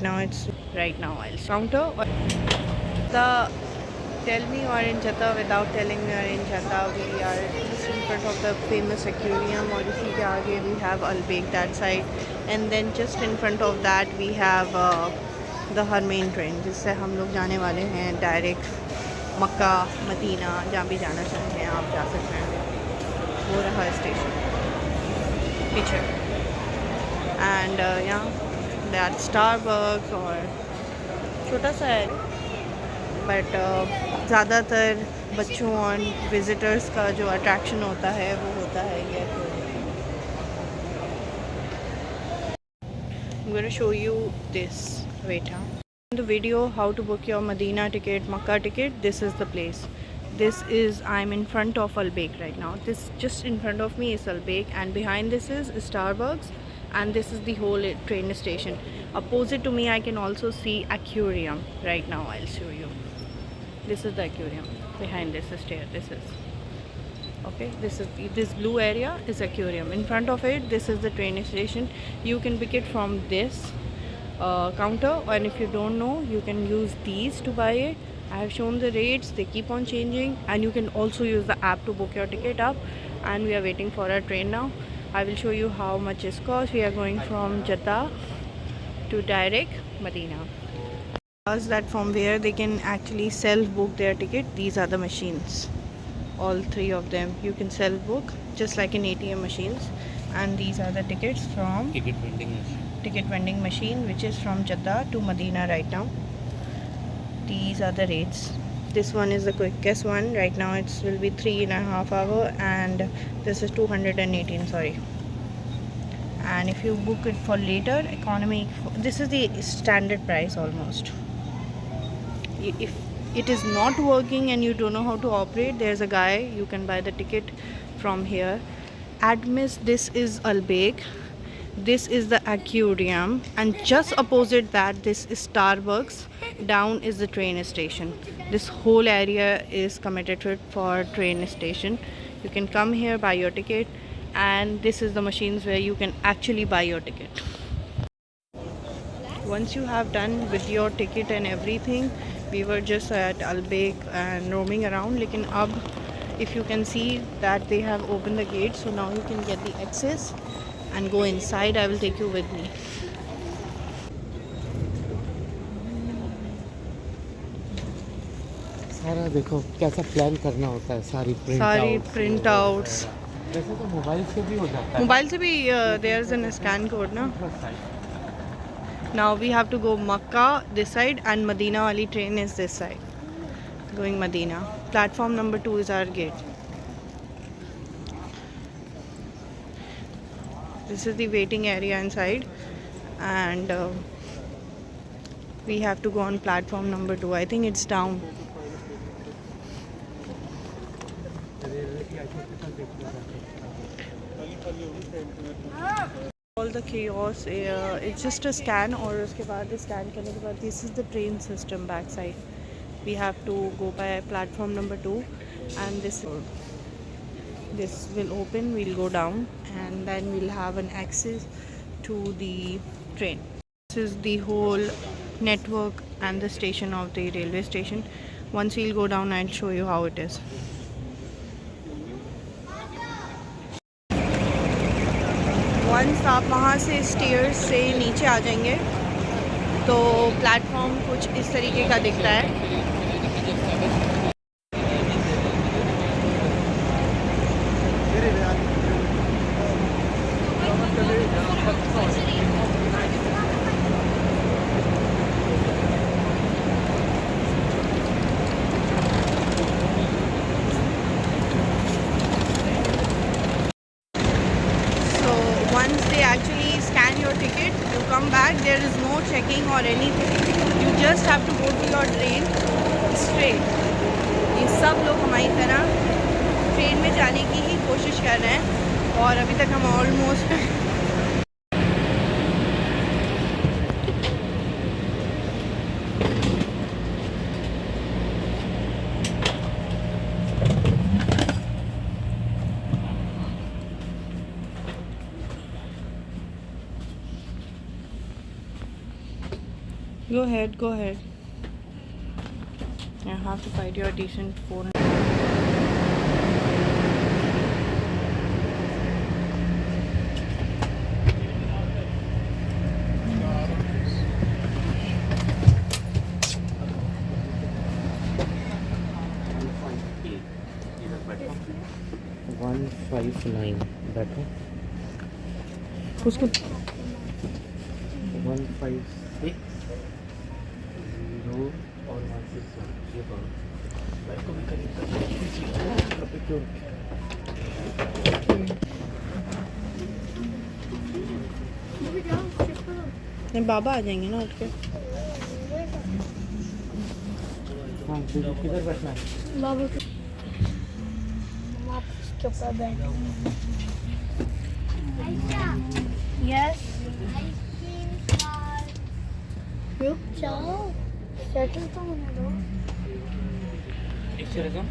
Now it's right now I'll counter or the tell me you are in Jeddah without telling me you are in Jeddah. We are just in front of the famous aquarium और इसी के आगे we have Al Baik that side, and then just in front of that we have the Harmain train जिससे हम लोग जाने वाले हैं डायरेक्ट मक्का मदीना, जहाँ भी जाना चाहते हैं आप जा सकते हैं। वो रहा स्टेशन पीछे, एंड यहाँ दैट स्टारबक्स और छोटा सा है, बट ज़्यादातर बच्चों और विज़िटर्स का जो अट्रैक्शन होता है वो होता है ये aquarium। I'm going to show you this. Wait, in the video how to book your Madinah ticket, Makkah ticket, this is the place. This is, I'm in front of Al Baik right now. This just in front of me is Al Baik, and behind this is Starbucks, and this is the whole train station. Opposite to me I can also see aquarium. Right now I'll show you. This is the aquarium. Behind this is stair. This is okay. This blue area is aquarium. In front of it, this is the train station. You can pick it from this counter, and if you don't know, you can use these to buy it. I have shown the rates, they keep on changing, and you can also use the app to book your ticket up. And we are waiting for our train now. I will show you how much it costs. We are going from Jeddah to direct Madinah. That from where they can actually self-book their ticket. These are the machines, all three of them. You can self-book just like in ATM machines, and these are the tickets from ticket vending machine, which is from Jeddah to Madinah right now. These are the rates. This one is the quickest one. Right now it will be 3.5 hours, and this is 218, sorry. And if you book it for later, economy, this is the standard price almost. If it is not working and you don't know how to operate, there's a guy, you can buy the ticket from here. Admits, this is Al Baik, this is the aquarium, and just opposite that this is Starbucks. Down is the train station. This whole area is committed for train station. You can come here, buy your ticket, and this is the machines where you can actually buy your ticket. Once you have done with your ticket and everything, we were just at Al Baik and roaming around. Lekin ab, if you can see that they have opened the gate, so now you can get the access and go inside. I will take you with me. सारा देखो कैसा plan करना होता है, सारी print outs. वैसे तो mobile से भी हो जाता है, मोबाइल से भी there is an scan code ना। Now we have to go Makkah this side, and Madinah wali train is this side, going Madinah. Platform number 2 is our gate. This is the waiting area inside, and we have to go on platform number 2. I think it's down. All the chaos, it's just a scan, और उसके बाद scan करने के बाद this is the train system back side. We have to go by platform number 2, and this will open, we'll go down, and then we'll have an access to the train. This is the whole network and the station of the railway station. Once we'll go down, I'll show you how it is. Once आप वहाँ से stairs से नीचे आ जाएंगे तो platform कुछ इस तरीके का दिखता है। Once they actually scan your ticket, you come back, there is no checking or anything. You just have to go to your train straight. ये सब लोग हमारी तरह ट्रेन में जाने की ही कोशिश कर रहे हैं, और अभी तक हम almost Go ahead, go ahead. You have to find your decent phone. बैठो 159 बैठो उसको 156 0 और 161 ये करो बैठ को भी करीब क्यों नहीं बाबा आ जाएंगे ना उठ के हाँ किधर बैठना है बाबू के ऊपर बैठ यस रुक जाओ सेटल तो होने दो एक सेकंड